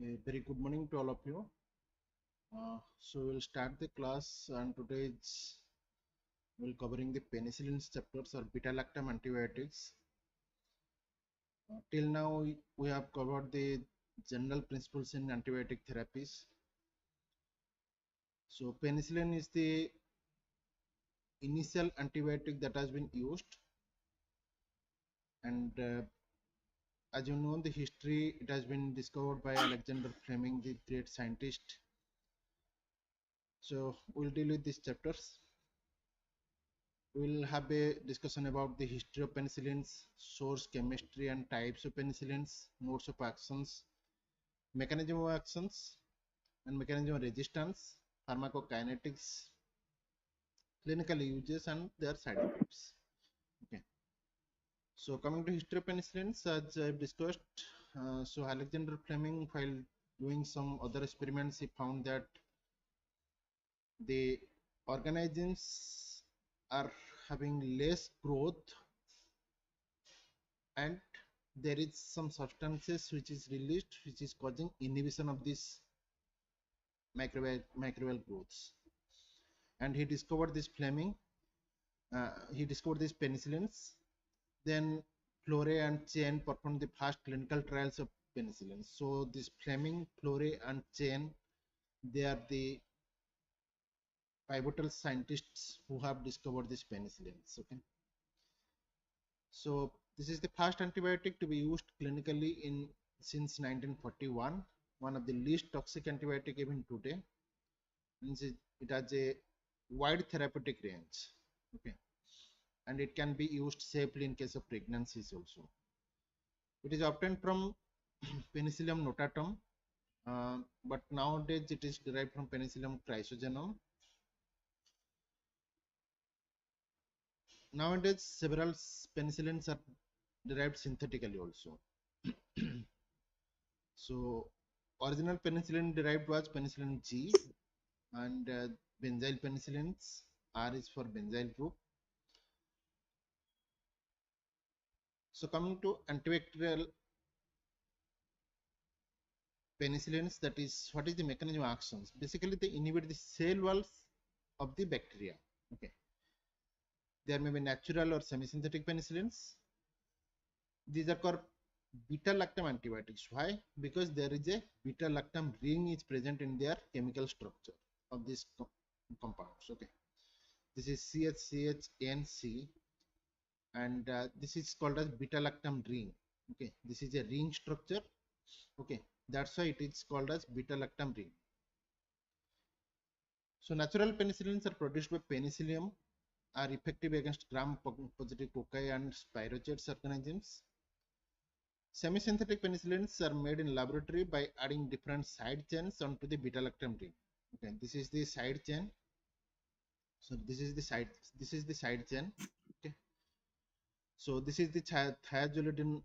A very good morning to all of you. So we'll start the class, and today we'll covering the penicillins chapters or beta-lactam antibiotics. Till now we have covered the general principles in antibiotic therapies. So penicillin is the initial antibiotic that has been used, and as you know the history, it has been discovered by Alexander Fleming, the great scientist. So we'll deal with these chapters. We'll have a discussion about the history of penicillins, source, chemistry and types of penicillins, modes of actions, mechanism of actions and mechanism of resistance, pharmacokinetics, clinical uses and their side effects. Okay. So coming to history of penicillins, as I've discussed, so Alexander Fleming, while doing some other experiments, he found that the organisms are having less growth, and there is some substances which is released which is causing inhibition of this microbial growths. And he discovered this Fleming, he discovered these penicillins. Then Flore and Chen performed the first clinical trials of penicillins. So this Fleming, Flore and Chen, they are the pivotal scientists who have discovered these penicillins. Okay. So this is the first antibiotic to be used clinically in since 1941. One of the least toxic antibiotic even today. Means it has a wide therapeutic range. Okay, and it can be used safely in case of pregnancies also. It is obtained from Penicillium notatum, but nowadays it is derived from Penicillium chrysogenum. Nowadays several penicillins are derived synthetically also. So original penicillin derived was penicillin G, and benzyl penicillins, R is for benzyl group. So coming to antibacterial penicillins, that is, what is the mechanism of actions? Basically they inhibit the cell walls of the bacteria. Okay, there may be natural or semi-synthetic penicillins. These are called beta-lactam antibiotics. Why? Because there is a beta-lactam ring is present in their chemical structure of these compounds. Okay, this is CHCHNC, and this is called as beta-lactam ring. Okay, this is a ring structure. Okay, that's why it is called as beta-lactam ring. So natural penicillins are produced by Penicillium, are effective against gram-positive cocci and spirochetes organisms. Semi-synthetic penicillins are made in laboratory by adding different side chains onto the beta-lactam ring. Okay, this is the side chain. So this is the side chain. Okay, so this is the thiazolidine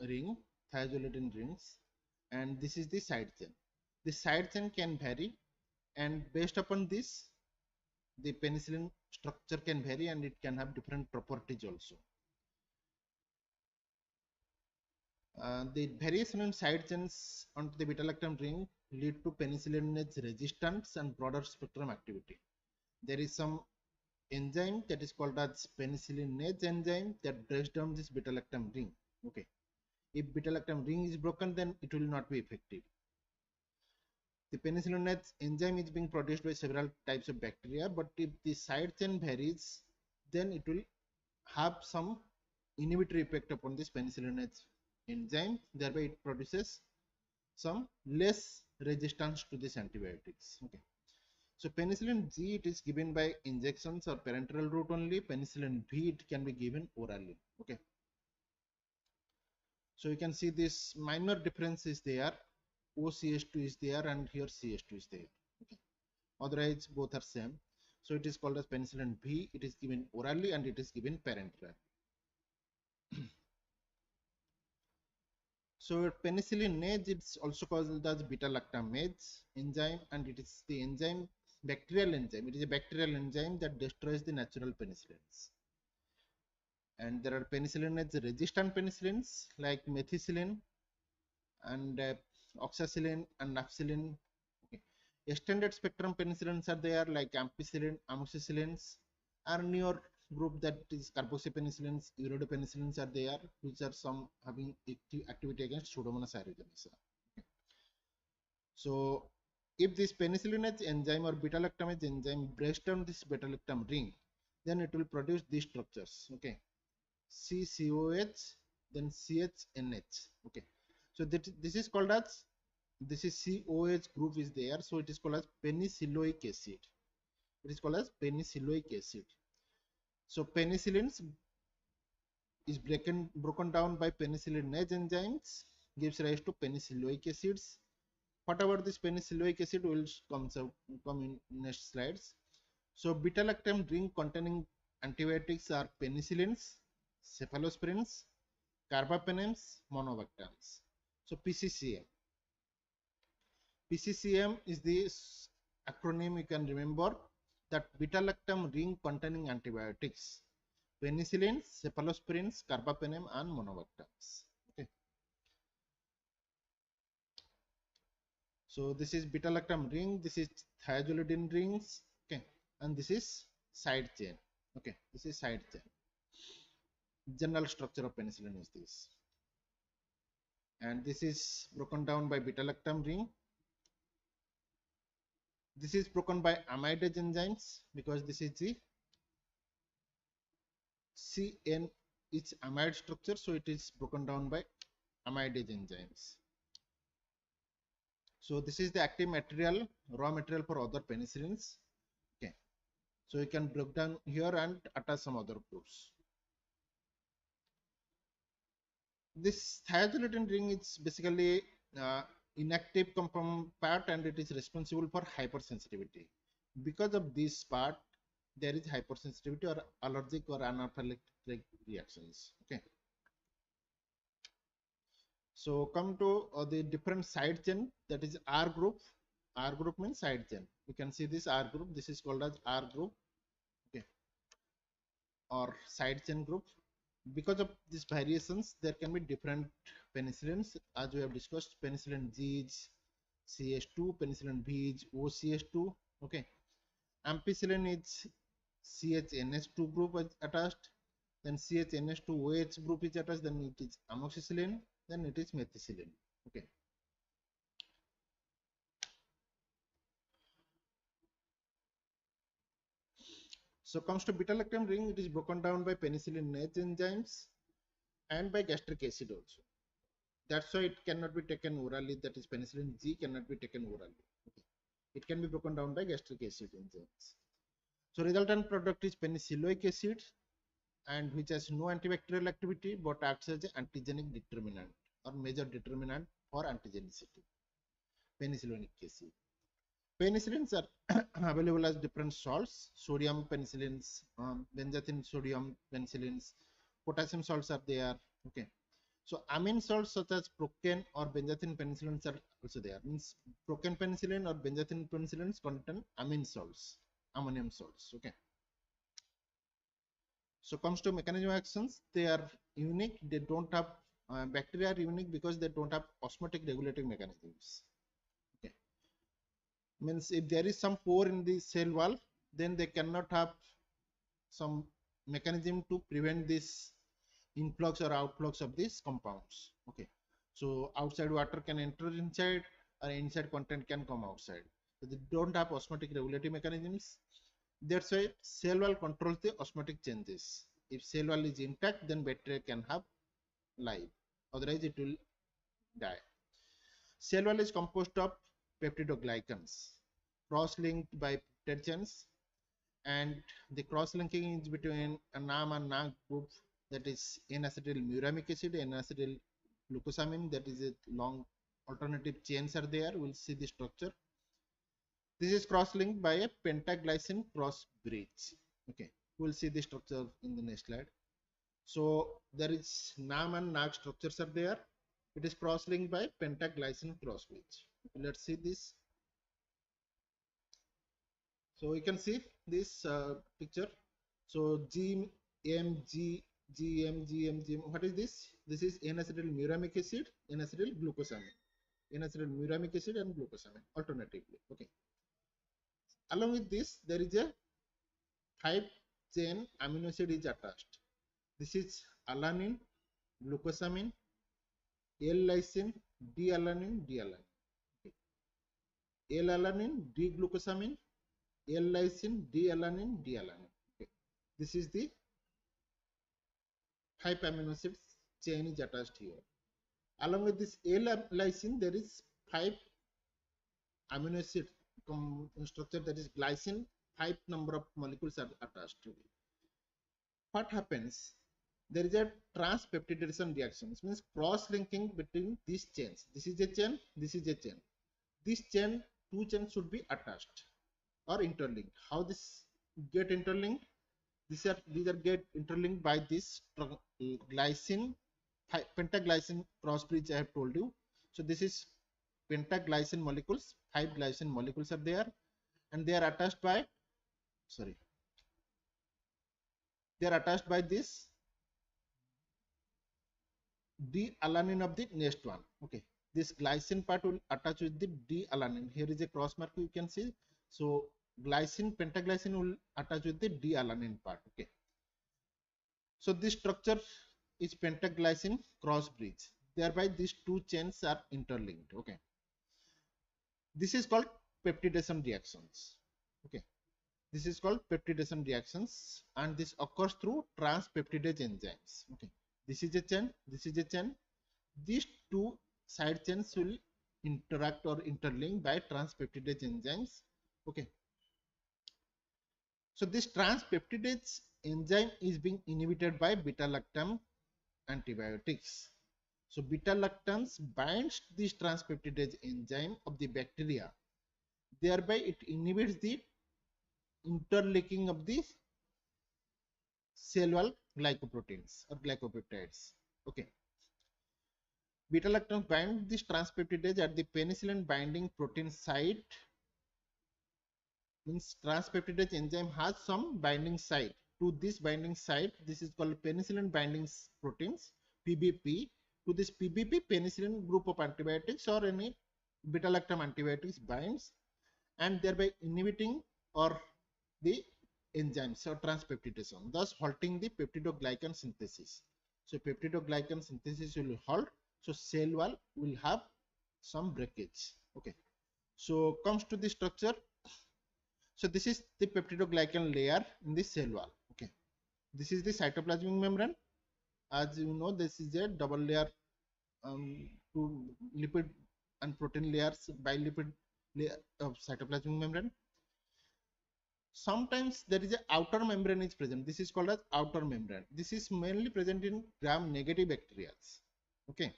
rings, and this is the side chain. The side chain can vary, and based upon this, the penicillin structure can vary and it can have different properties also. The variation in side chains onto the beta-lactam ring lead to penicillinase resistance and broader spectrum activity. There is some enzyme that is called as penicillinase enzyme that breaks down this beta-lactam ring. Okay, if beta-lactam ring is broken, then it will not be effective. The penicillinase enzyme is being produced by several types of bacteria, but if the side chain varies, then it will have some inhibitory effect upon this penicillinase enzyme, thereby it produces some less resistance to these antibiotics. Okay, so penicillin G, it is given by injections or parenteral route only. Penicillin B, it can be given orally. Okay, so you can see this minor difference is there. OCH2 is there and here CH2 is there. Okay, otherwise both are same. So it is called as penicillin B. It is given orally and it is given parenteral. So penicillinase, it's also called as beta-lactamase enzyme, and it is the enzyme, bacterial enzyme. It is a bacterial enzyme that destroys the natural penicillins. And there are penicillinase resistant penicillins like methicillin, and oxacillin and naphthalene. Okay. Extended spectrum penicillins are there like ampicillin, amoxicillins, and newer group that is carboxypenicillins, uridopenicillins are there, which are some having activity against Pseudomonas aeruginosa. Okay. So if this penicillinase enzyme or beta lactamase enzyme breaks down this beta lactam ring, then it will produce these structures. Okay, CCOH, then CHNH. Okay, so this is called as, this is COH group is there, so it is called as penicilloic acid. It is called as penicilloic acid. So penicillins is broken down by penicillinase enzymes, gives rise to penicilloic acids. Whatever this penicilloic acid will come in next slides. So beta lactam ring containing antibiotics are penicillins, cephalosporins, carbapenems, monobactams. So PCCM. PCCM is the acronym you can remember, that beta lactam ring containing antibiotics, penicillins, cephalosporins, carbapenem, and monobactams. Okay. So this is beta lactam ring, this is thiazolidine rings, okay, and this is side chain. Okay, this is side chain. General structure of penicillin is this, and this is broken down by beta lactam ring. This is broken by amidase enzymes because this is the CN, it's amide structure, so it is broken down by amidase enzymes. So this is the active material, raw material for other penicillins. Okay, so you can break down here and attach some other groups. This thiazolidine ring is basically inactive compound part, and it is responsible for hypersensitivity. Because of this part, there is hypersensitivity or allergic or anaphylactic reactions. Okay. So come to the different side chain, that is R group. R group means side chain. You can see this R group. This is called as R group. Okay. Or side chain group. Because of these variations, there can be different penicillins, as we have discussed. Penicillin G is CH2, penicillin B is OCH2. Okay. Ampicillin is CHNH2 group is attached, then CHNH2OH group is attached, then it is amoxicillin, then it is methicillin. Okay. So comes to beta lactam ring, it is broken down by penicillinase enzymes and by gastric acid also. That's why it cannot be taken orally, that is penicillin G cannot be taken orally. Okay. It can be broken down by gastric acid enzymes. So resultant product is penicilloic acid, and which has no antibacterial activity but acts as an antigenic determinant or major determinant for antigenicity. Penicillinic acid. Penicillins are available as different salts, sodium penicillins, benzathine sodium penicillins, potassium salts are there. Okay. So amine salts such as procaine or benzathine penicillins are also there. Means procaine penicillin or benzathine penicillins contain amine salts, ammonium salts. Okay. So comes to mechanism of actions, they are unique. They don't have bacteria are unique because they don't have osmotic regulating mechanisms. Okay, means if there is some pore in the cell wall, then they cannot have some mechanism to prevent this influx or outflux of these compounds. Okay, so outside water can enter inside, or inside content can come outside. So they don't have osmotic regulating mechanisms. That's why cell wall controls the osmotic changes. If cell wall is intact, then bacteria can have life. Otherwise, it will die. Cell wall is composed of peptidoglycans, cross-linked by peptide chains, and the cross-linking is between a NAM and NAG group, that is N-acetyl muramic acid, N-acetyl glucosamine, that is a long alternative chains are there. We'll see the structure. This is cross-linked by a pentaglycine cross bridge. Okay, we'll see the structure in the next slide. So there is NAM and NAG structures are there. It is cross-linked by pentaglycine cross bridge. Let's see this. So you can see this picture. So GMG, GM, GM, GM. What is this? This is N-acetyl muramic acid, N-acetyl glucosamine. N-acylated muramic acid and glucosamine alternatively. Okay. Along with this, there is a 5-chain amino acid is attached. This is alanine, glucosamine, L-lysine, D-alanine, D-alanine. Okay. L-alanine, D-glucosamine, L-lysine, D-alanine, D-alanine. Okay. This is the 5 amino acids chain is attached here. Along with this L-lysine, there is 5 amino acid structure, that is glycine. 5 number of molecules are attached to it. What happens? There is a transpeptidation reaction, means cross-linking between these chains. This is a chain, this is a chain. This chain, 2 chains should be attached or interlinked. How this get interlinked? These are get interlinked by this glycine, pentaglycine cross bridge I have told you. So this is pentaglycine molecules, 5 glycine molecules are there, and they are attached by, they are attached by this D-alanine of the next one. Okay, this glycine part will attach with the D-alanine. Here is a cross mark you can see. So glycine, pentaglycine will attach with the D-alanine part. Okay, so this structure is pentaglycine cross bridge. Thereby these 2 chains are interlinked. Okay, this is called peptidation reactions. Okay, this is called peptidation reactions, and this occurs through transpeptidase enzymes. Okay, this is a chain, this is a chain. These 2 side chains will interact or interlink by transpeptidase enzymes. Okay, so this transpeptidase enzyme is being inhibited by beta-lactam antibiotics. So beta-lactams binds this transpeptidase enzyme of the bacteria. Thereby it inhibits the interlinking of the cell wall glycoproteins or glycopeptides. Okay. Beta-lactams bind this transpeptidase at the penicillin binding protein site. Means transpeptidase enzyme has some binding site to this binding site. This is called penicillin binding proteins, PBP. To this PBP, penicillin group of antibiotics or any beta-lactam antibiotics binds, and thereby inhibiting or the enzymes or transpeptidation, thus halting the peptidoglycan synthesis. So peptidoglycan synthesis will halt, so cell wall will have some breakage. Okay, so comes to the structure. So this is the peptidoglycan layer in the cell wall. Okay, this is the cytoplasmic membrane. As you know, this is a double layer, to lipid and protein layers, bilipid layer of cytoplasmic membrane. Sometimes there is a outer membrane is present. This is called as outer membrane. This is mainly present in gram-negative bacteria. Okay,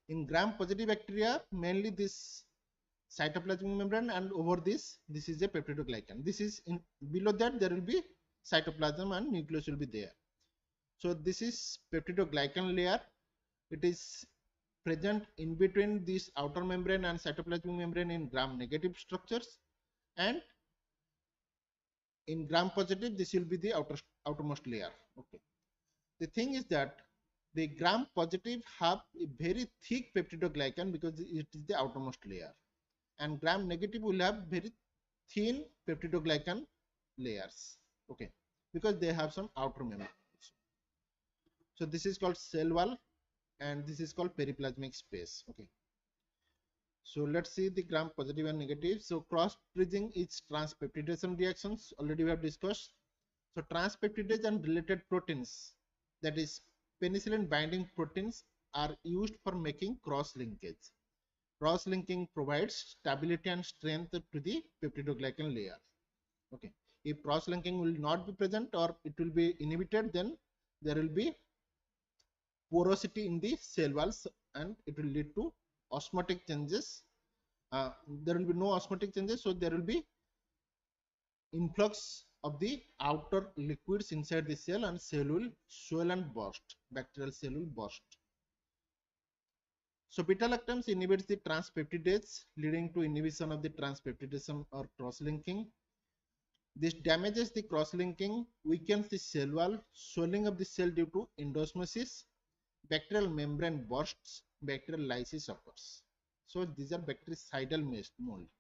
in gram-positive bacteria, mainly this cytoplasmic membrane, and over this is a peptidoglycan. This is in below that there will be cytoplasm and nucleus will be there. So this is peptidoglycan layer. It is present in between this outer membrane and cytoplasmic membrane in gram-negative structures, and in gram-positive this will be the outermost layer. Okay, the thing is that the gram-positive have a very thick peptidoglycan because it is the outermost layer, and gram-negative will have very thin peptidoglycan layers. Okay, because they have some outer membrane. So this is called cell wall, and this is called periplasmic space. Okay, so let's see the gram-positive and negative. So cross bridging is transpeptidation reactions, already we have discussed. So transpeptidase and related proteins, that is penicillin binding proteins, are used for making cross linkage. Cross linking provides stability and strength to the peptidoglycan layer. Okay, if cross linking will not be present or it will be inhibited, then there will be porosity in the cell walls and it will lead to osmotic changes. There will be no osmotic changes, so there will be influx of the outer liquids inside the cell, and cell will swell and burst. Bacterial cell will burst. So beta-lactams inhibits the transpeptidase, leading to inhibition of the transpeptidation or cross-linking. This damages the cross-linking, weakens the cell wall, swelling of the cell due to endosmosis, bacterial membrane bursts, bacterial lysis occurs. So these are bactericidal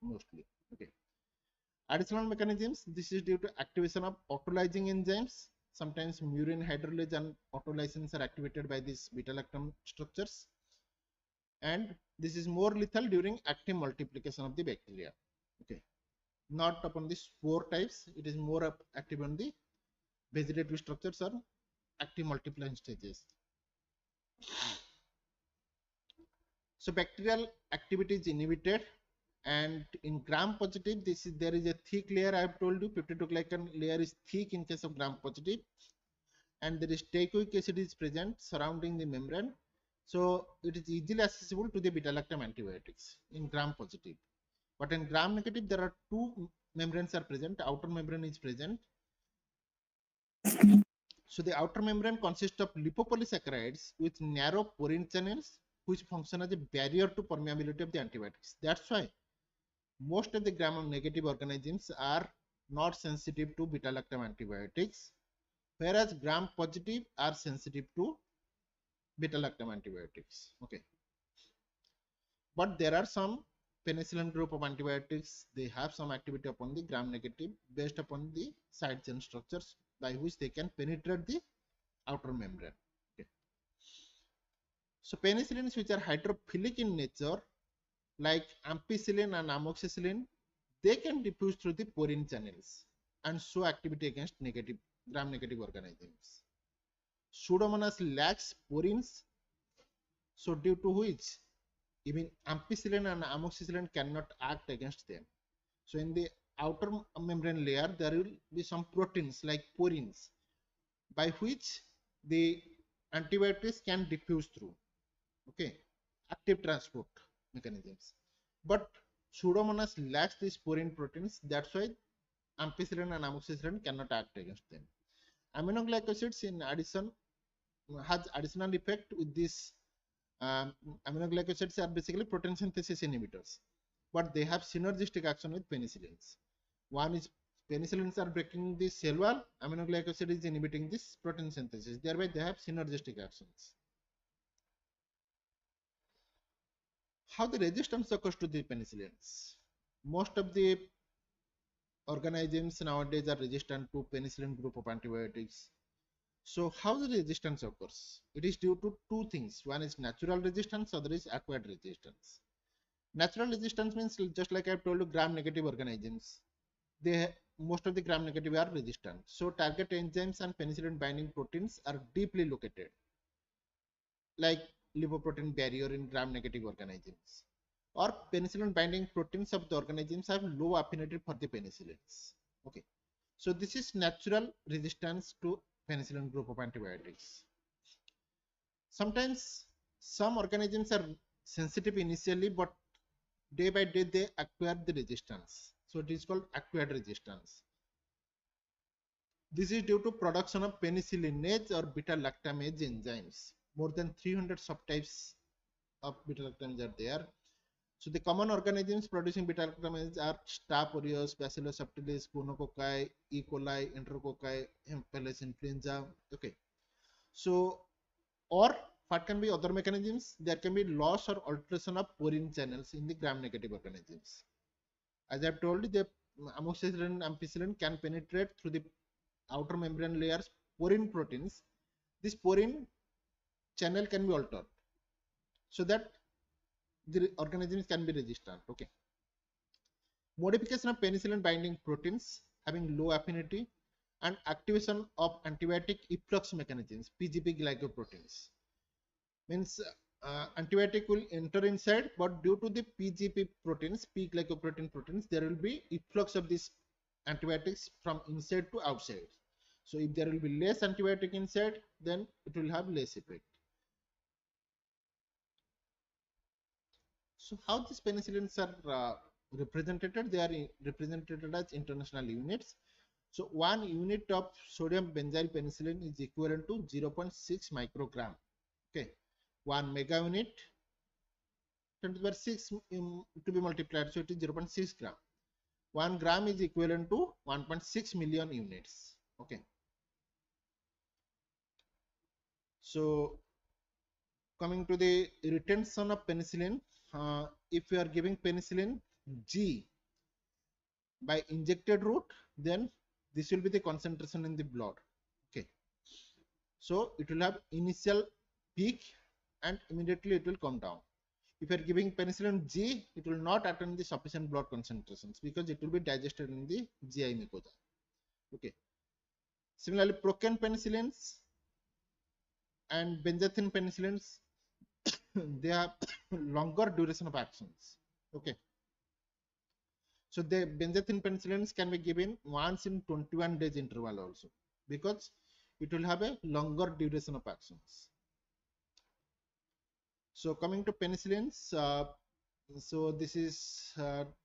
mostly. Okay. Additional mechanisms, this is due to activation of autolyzing enzymes. Sometimes murine hydrolase and autolysins are activated by these beta-lactam structures. And this is more lethal during active multiplication of the bacteria. Okay. Not upon the spore types, it is more active on the vegetative structures or active multiplying stages. So bacterial activity is inhibited, and in gram positive, there is a thick layer. I have told you peptidoglycan layer is thick in case of gram positive, and there is teichoic acid is present surrounding the membrane. So it is easily accessible to the beta-lactam antibiotics in gram positive. But in gram negative, there are two membranes are present. Outer membrane is present. So the outer membrane consists of lipopolysaccharides with narrow porine channels which function as a barrier to permeability of the antibiotics. That's why most of the gram-negative organisms are not sensitive to beta-lactam antibiotics, whereas gram-positive are sensitive to beta-lactam antibiotics. Okay, but there are some penicillin group of antibiotics, they have some activity upon the gram-negative based upon the side chain structures by which they can penetrate the outer membrane. Okay. So penicillins which are hydrophilic in nature, like ampicillin and amoxicillin, they can diffuse through the porine channels and show activity against gram-negative organisms. Pseudomonas lacks porins, so due to which even ampicillin and amoxicillin cannot act against them. So in the outer membrane layer, there will be some proteins like porins by which the antibiotics can diffuse through. Okay, active transport mechanisms. But Pseudomonas lacks these porine proteins. That's why ampicillin and amoxicillin cannot act against them. Aminoglycosides, in addition, has additional effect with this. Aminoglycosides are basically protein synthesis inhibitors, but they have synergistic action with penicillins. One is penicillins are breaking the cell wall, aminoglycoside is inhibiting this protein synthesis. Thereby, they have synergistic actions. How the resistance occurs to the penicillins? Most of the organisms nowadays are resistant to penicillin group of antibiotics. So how the resistance occurs? It is due to two things. One is natural resistance, other is acquired resistance. Natural resistance means, just like I have told you, gram-negative organisms. Most of the gram-negative are resistant. So target enzymes and penicillin binding proteins are deeply located, like lipoprotein barrier in gram-negative organisms, or penicillin binding proteins of the organisms have low affinity for the penicillins. Okay, so this is natural resistance to penicillin group of antibiotics. Sometimes some organisms are sensitive initially, but day by day they acquire the resistance. So it is called acquired resistance. This is due to production of penicillinase or beta-lactamase enzymes. More than 300 subtypes of beta-lactamase are there. So the common organisms producing beta-lactamase are Staph aureus, Bacillus subtilis, Gonococci, E. coli, Enterococci, Haemophilus influenza. Okay. So, or what can be other mechanisms? There can be loss or alteration of porine channels in the gram-negative organisms. As I have told you, the amoxicillin and ampicillin can penetrate through the outer membrane layers porine proteins. This porine channel can be altered so that the organisms can be resistant. Okay. Modification of penicillin binding proteins having low affinity and activation of antibiotic efflux mechanisms, PGP glycoproteins. Means antibiotic will enter inside, but due to the PGP proteins, P glycoprotein proteins, there will be efflux of these antibiotics from inside to outside. So if there will be less antibiotic inside, then it will have less effect. So how these penicillins are represented? They are represented as international units. So 1 unit of sodium benzyl penicillin is equivalent to 0.6 microgram. Okay, 1 mega unit 10 to the power 6 to be multiplied, so it is 0.6 gram. 1 gram is equivalent to 1.6 million units. Okay. So coming to the retention of penicillin, if you are giving penicillin G by injected route, then this will be the concentration in the blood. Okay, so it will have initial peak and immediately it will come down. If you are giving penicillin G, it will not attain the sufficient blood concentrations because it will be digested in the GI mucosa. Okay. Similarly, procaine penicillins and benzathine penicillins, they have longer duration of actions. Okay. So the benzathine penicillins can be given once in 21 days interval also because it will have a longer duration of actions. So coming to penicillins, so this is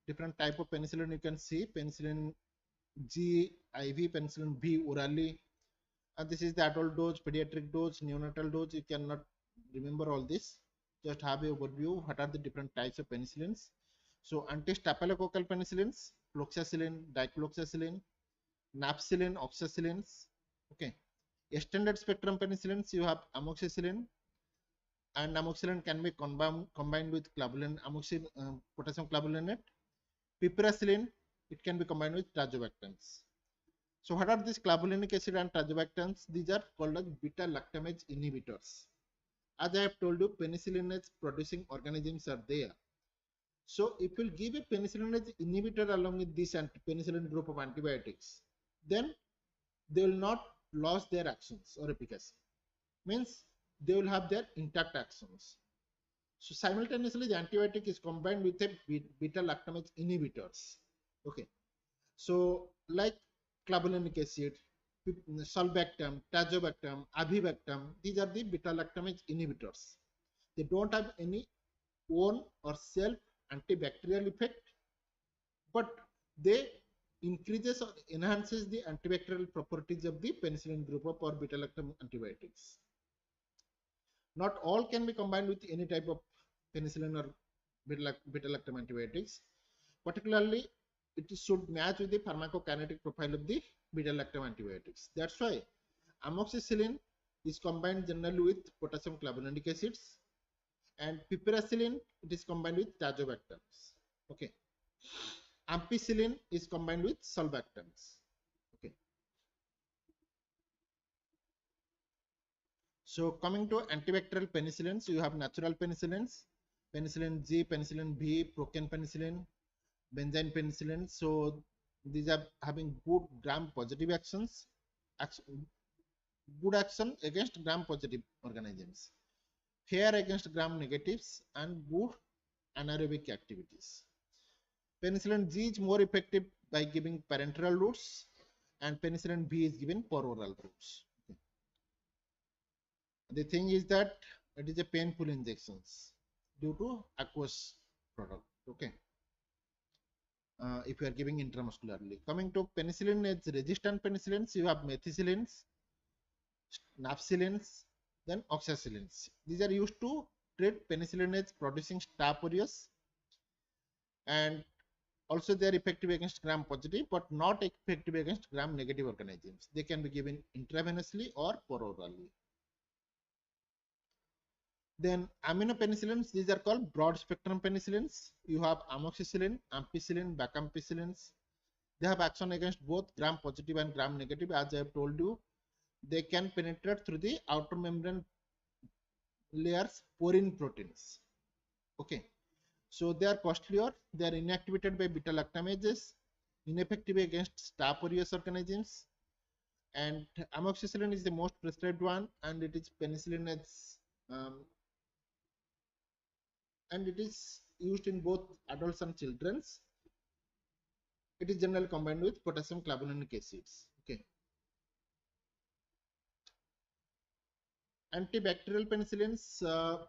different type of penicillin you can see. Penicillin G IV, penicillin B orally, and this is the adult dose, pediatric dose, neonatal dose. You cannot remember all this, just have a overview what are the different types of penicillins. So anti-staphylococcal penicillins, fluoxacillin, dicloxacillin, napcillin, oxacillins. Okay, extended spectrum penicillins, you have amoxicillin, and amoxicillin can be combined with clavulin, potassium clavulinate. Piperacillin, it can be combined with tazobactams. So what are these clavulinic acid and tazobactams? These are called as beta lactamase inhibitors. As I have told you, penicillinase producing organisms are there. So if you give a penicillinase inhibitor along with this penicillin group of antibiotics, then they will not lose their actions or efficacy. Means they will have their intact actions. So simultaneously, the antibiotic is combined with a beta lactamase inhibitors. Okay. So like clavulinic acid, sulbactam, tazobactam, avibactam, these are the beta lactamase inhibitors. They don't have any own or self antibacterial effect, but they increases or enhances the antibacterial properties of the penicillin group of or beta lactam antibiotics. Not all can be combined with any type of penicillin or beta lactam antibiotics. Particularly, it should match with the pharmacokinetic profile of the beta lactam antibiotics. That's why amoxicillin is combined generally with potassium clavulanic acids, and piperacillin it is combined with tazobactams. Okay, ampicillin is combined with sulbactams. Okay. So coming to antibacterial penicillins, you have natural penicillins, penicillin G, penicillin B, procaine penicillin, benzyne penicillin. So these are having good gram positive actions, good action against gram positive organisms, fair against gram negatives, and good anaerobic activities. Penicillin G is more effective by giving parenteral routes, and penicillin B is given per oral routes. Okay. The thing is that it is a painful injections due to aqueous product. Okay. If you are giving intramuscularly. Coming to penicillin resistant penicillins, you have methicillins, napcillins, then oxacillins. These are used to treat penicillinase producing Staph aureus, and also they are effective against gram positive but not effective against gram negative organisms. They can be given intravenously or orally. Then aminopenicillins, these are called broad spectrum penicillins. You have amoxicillin, ampicillin, vacampicillins. They have action against both gram positive and gram negative. As I have told you, they can penetrate through the outer membrane layers porine proteins. Okay, so they are costlier. They are inactivated by beta lactamases, ineffective against Staph aureus organisms, and amoxicillin is the most prescribed one, and it is penicillin and it is used in both adults and children. It is generally combined with potassium clavulanic acids. Okay. Antibacterial penicillins,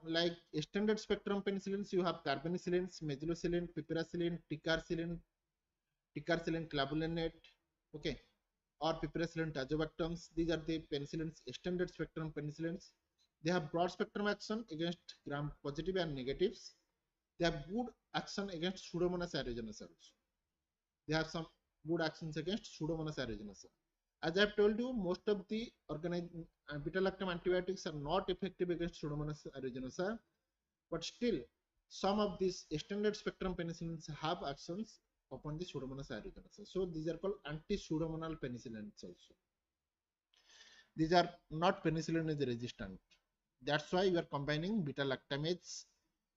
like extended spectrum penicillins, you have carbapenicillins, methicillin, piperacillin, ticarcillin, clavulinate, okay, or piperacillin tazobactams. These are the penicillins, extended spectrum penicillins. They have broad spectrum action against gram positive and negatives. They have good action against Pseudomonas aeruginosa. They have some good actions against Pseudomonas aeruginosa. As I have told you, most of the beta lactam antibiotics are not effective against Pseudomonas aeruginosa, but still some of these extended spectrum penicillins have actions upon the Pseudomonas aeruginosa. So these are called anti-pseudomonal penicillins also. These are not penicillin is resistant. That's why we are combining beta lactamase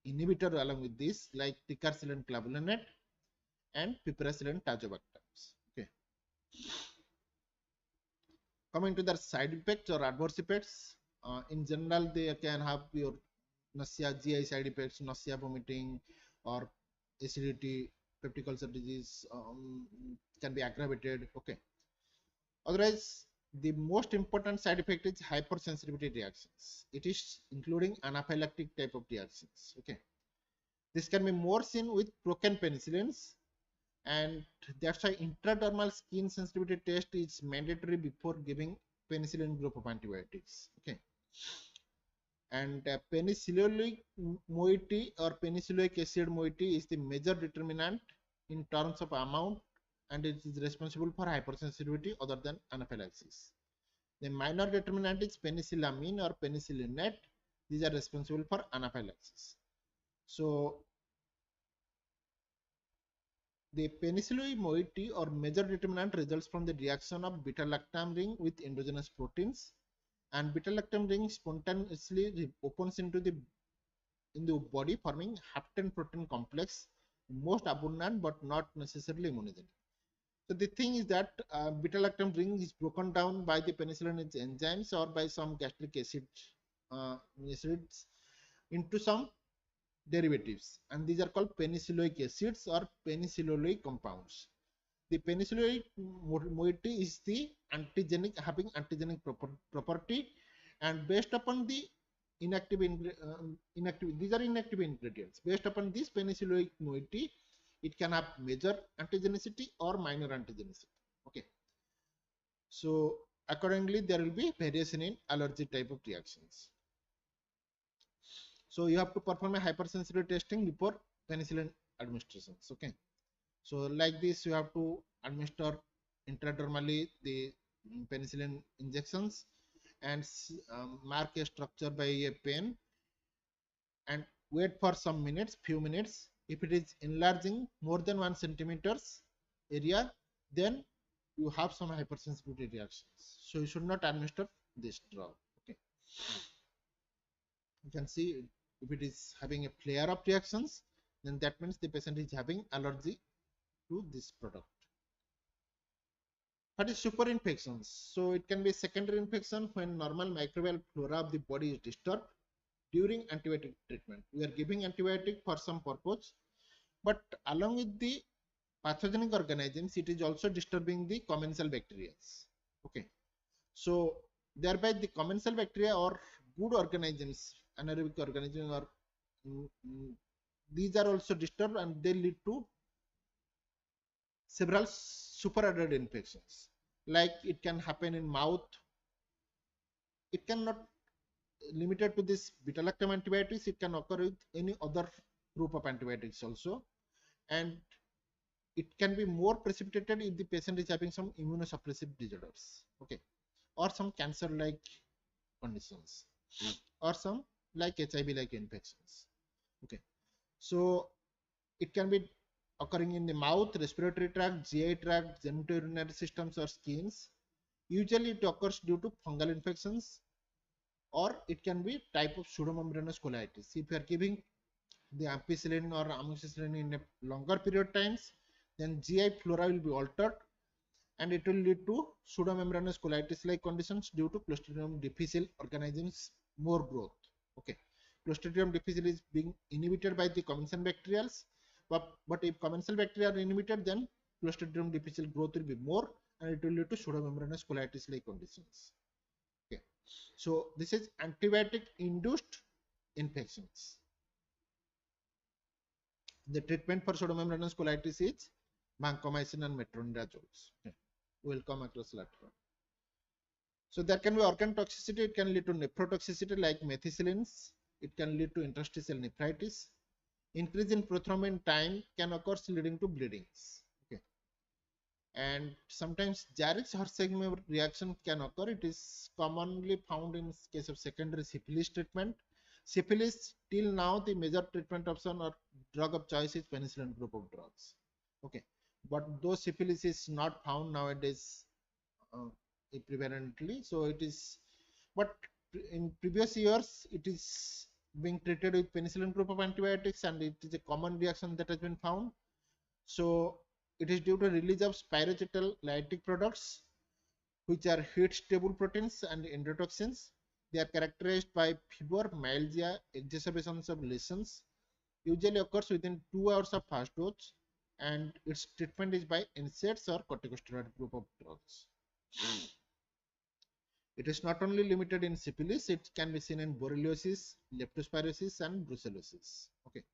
inhibitor along with this, like ticarcillin clavulanate and piperacillin tazobactams. Okay. Coming to their side effects or adverse effects, in general they can have your nausea, GI side effects, nausea, vomiting, or acidity, peptic ulcer disease can be aggravated. Okay. Otherwise, the most important side effect is hypersensitivity reactions. It is including anaphylactic type of reactions. Okay. This can be more seen with procan penicillins, and that's why intradermal skin sensitivity test is mandatory before giving penicillin group of antibiotics. Okay. And penicilloic moiety or penicilloic acid moiety is the major determinant in terms of amount, and it is responsible for hypersensitivity other than anaphylaxis. The minor determinant is penicillamine or penicillinate. These are responsible for anaphylaxis. So the penicilloic moiety or major determinant results from the reaction of beta-lactam ring with endogenous proteins, and beta-lactam ring spontaneously opens into the body, forming hapten protein complex, most abundant but not necessarily immunogenic. So the thing is that beta-lactam ring is broken down by the penicillin enzymes or by some gastric acids into some derivatives, and these are called penicilloic acids or penicilloic compounds. The penicilloic moiety is the antigenic, having antigenic property, and based upon the inactive these are inactive ingredients. Based upon this penicilloic moiety, it can have major antigenicity or minor antigenicity. Okay. So accordingly, there will be variation in allergy type of reactions. So you have to perform a hypersensitivity testing before penicillin administrations. Okay. So like this, you have to administer intradermally the penicillin injections and mark a structure by a pen and wait for some minutes, few minutes. If it is enlarging more than 1 centimeters area, then you have some hypersensitivity reactions. So you should not administer this drug. Okay. You can see if it is having a flare up reactions, then that means the patient is having allergy to this product. What is superinfections? So it can be secondary infection when normal microbial flora of the body is disturbed during antibiotic treatment. We are giving antibiotic for some purpose, but along with the pathogenic organisms, it is also disturbing the commensal bacteria. Okay. So thereby the commensal bacteria or good organisms, anaerobic organisms, or these are also disturbed, and they lead to several superadded infections. Like it can happen in mouth. It cannot limited to this beta-lactam antibiotics. It can occur with any other group of antibiotics also, and it can be more precipitated if the patient is having some immunosuppressive disorders. Okay, or some cancer-like conditions, or some like HIV-like infections. Okay, so it can be occurring in the mouth, respiratory tract, GI tract, genitourinary systems, or skins. Usually it occurs due to fungal infections, or it can be type of pseudomembranous colitis. If you are giving the ampicillin or amoxicillin in a longer period of times, then GI flora will be altered, and it will lead to pseudomembranous colitis like conditions due to Clostridium difficile organisms more growth. Okay, Clostridium difficile is being inhibited by the commensal bacterials, but if commensal bacteria are inhibited, then Clostridium difficile growth will be more, and it will lead to pseudomembranous colitis like conditions. Okay, so this is antibiotic induced infections. The treatment for pseudomembranous colitis is vancomycin and metronidazoles. Okay, we'll come across later on. So there can be organ toxicity. It can lead to nephrotoxicity like methicillins. It can lead to interstitial nephritis. Increase in prothrombin time can occur, leading to bleedings. Okay, and sometimes Jarix-Hersheimer reaction can occur. It is commonly found in case of secondary syphilis treatment, Syphilis, till now the major treatment option or drug of choice is penicillin group of drugs. Okay, but though syphilis is not found nowadays uh, prevalently, so it is, but in previous years it is being treated with penicillin group of antibiotics, and it is a common reaction that has been found. So it is due to release of spirochetal lytic products, which are heat stable proteins and endotoxins. They are characterized by fever, myalgia, exacerbations of lesions, usually occurs within 2 hours of first dose, and its treatment is by NSAIDs or corticosteroid group of drugs. It is not only limited in syphilis, it can be seen in borreliosis, leptospirosis, and brucellosis. Okay,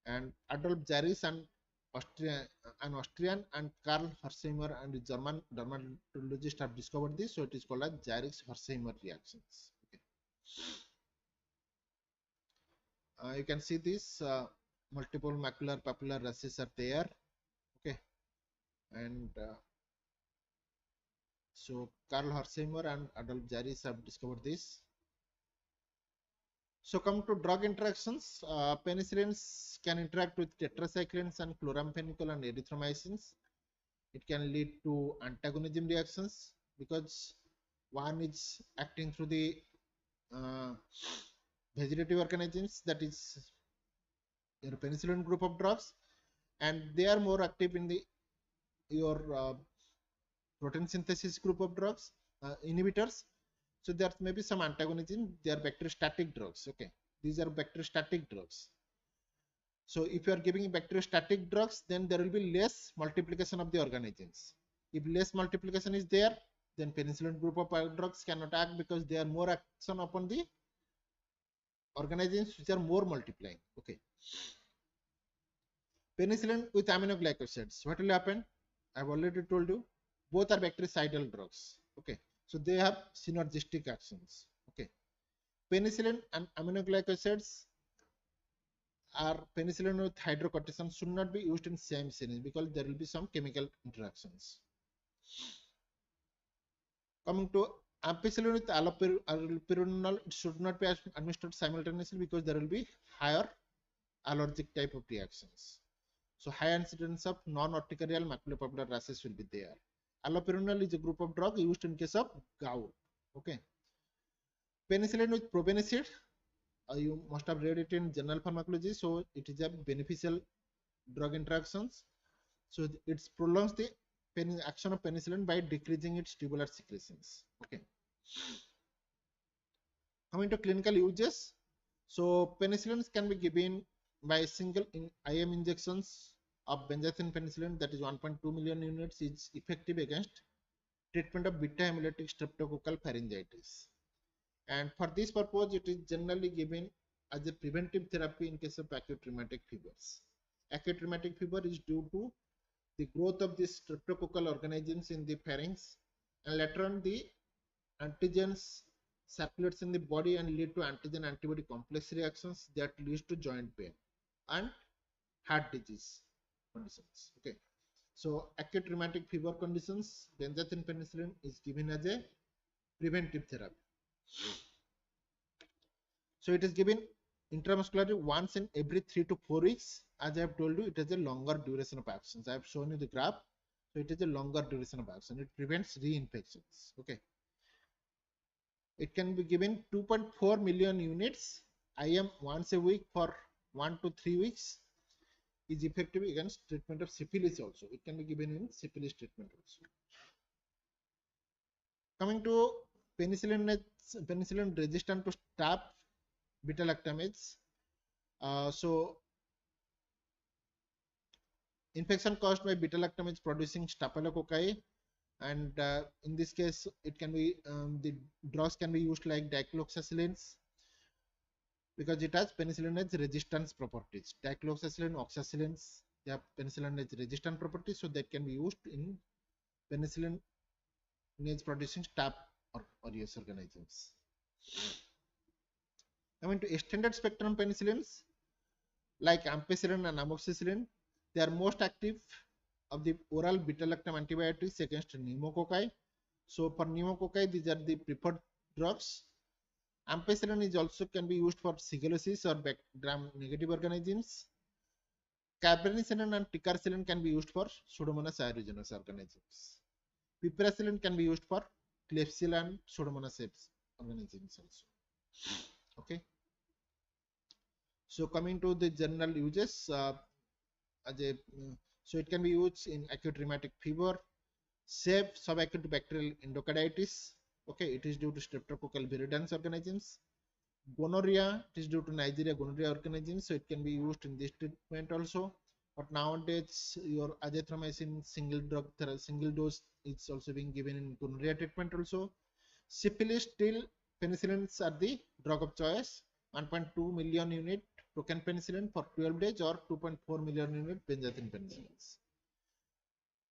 and Adolf Jaris and Austrian and Karl Hersheimer and the German dermatologist have discovered this, so it is called as Jaris-Hersheimer reactions. Okay. You can see this multiple macular papular rashes are there. Okay, and so Karl Hersheimer and Adolf Jaris have discovered this. So come to drug interactions. Penicillins can interact with tetracyclines and chloramphenicol and erythromycins. It can lead to antagonism reactions because one is acting through the uh, vegetative organisms, that is your penicillin group of drugs, and they are more active in the your protein synthesis group of drugs, inhibitors. So there may be some antagonism. They are bacteriostatic drugs. Okay, these are bacteriostatic drugs. So if you are giving bacteriostatic drugs, then there will be less multiplication of the organisms. If less multiplication is there, then penicillin group of drugs cannot act because they are more action upon the organisms which are more multiplying. Okay. Penicillin with aminoglycosides. What will happen? I have already told you. Both are bactericidal drugs. Okay. So they have synergistic actions. Okay. Penicillin and aminoglycosides are penicillin with hydrocortisone should not be used in same syringe because there will be some chemical interactions. Coming to ampicillin with allopurinol, it should not be administered simultaneously because there will be higher allergic type of reactions. So high incidence of non-urticarial maculopapular rashes will be there. Allopurinol is a group of drug used in case of gout. Okay. Penicillin with probenecid, you must have read it in general pharmacology, so it is a beneficial drug interactions. So it prolongs the action of penicillin by decreasing its tubular secretions. Okay. Coming to clinical uses, so penicillins can be given by single IM injections of benzathine penicillin, that is 1.2 million units, is effective against treatment of beta hemolytic streptococcal pharyngitis. And for this purpose, it is generally given as a preventive therapy in case of acute rheumatic fevers. Acute rheumatic fever is due to the growth of these streptococcal organisms in the pharynx, and later on the antigens circulates in the body and lead to antigen antibody complex reactions that leads to joint pain and heart disease conditions. Okay, so acute rheumatic fever conditions, benzathine penicillin is given as a preventive therapy. So it is given intramuscularly once in every 3 to 4 weeks. As I have told you, it has a longer duration of action. I have shown you the graph. So it is a longer duration of action. It prevents reinfections. Okay. It can be given 2.4 million units. IM once a week for 1 to 3 weeks is effective against treatment of syphilis also. It can be given in syphilis treatment also. Coming to penicillin resistant to staph beta-lactamase. So infection caused by beta-lactamase producing staphylococci, and in this case it can be the drugs can be used like dicloxacillins because it has penicillinase resistance properties. Dicloxacillin, oxacillins, they have penicillinase resistant properties, so that can be used in penicillinase producing staph aureus organisms. I mean, to extended spectrum penicillins like ampicillin and amoxicillin, they are most active of the oral beta-lactam antibiotics against pneumococci. So for pneumococci, these are the preferred drugs, Ampicillin is also can be used for shigellosis or gram-negative organisms. Carbapenicillin and ticarcillin can be used for Pseudomonas aeruginosa organisms. Piperacillin can be used for Klebsiella and Pseudomonas organisms also. Okay. So coming to the general uses, so it can be used in acute rheumatic fever, save subacute bacterial endocarditis. Okay, it is due to streptococcal viridans organisms. Gonorrhea, it is due to Neisseria gonorrhea organisms, so it can be used in this treatment also. But nowadays, your azithromycin single dose is also being given in gonorrhea treatment also. Syphilis, still penicillins are the drug of choice. 1.2 million unit token penicillin for 12 days or 2.4 million unit benzathine penicillins.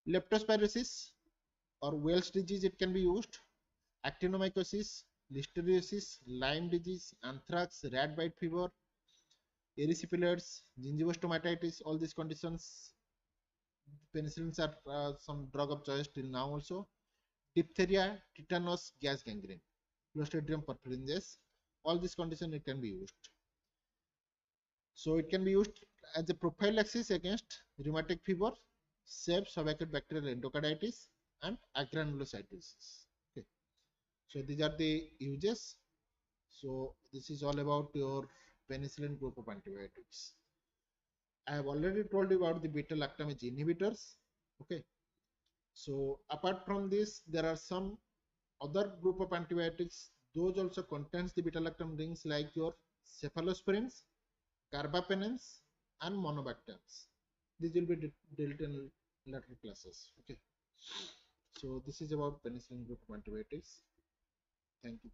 Leptospirosis or Wells disease, it can be used. Actinomycosis, listeriosis, Lyme disease, anthrax, rat bite fever, erysipelas, gingivostomatitis, all these conditions, penicillins are some drug of choice till now also. Diphtheria, tetanus, gas gangrene, Clostridium perfringens, all these conditions it can be used. So it can be used as a prophylaxis against rheumatic fever, save subacute bacterial endocarditis, and agranulocytosis. Okay. So these are the uses. So this is all about your penicillin group of antibiotics. I have already told you about the beta lactamase inhibitors. Okay. So apart from this, there are some other group of antibiotics. Those also contains the beta lactam rings like your cephalosporins, carbapenems, and monobactams. These will be dealt in later classes. Okay. So this is about penicillin group of antibiotics. Thank you.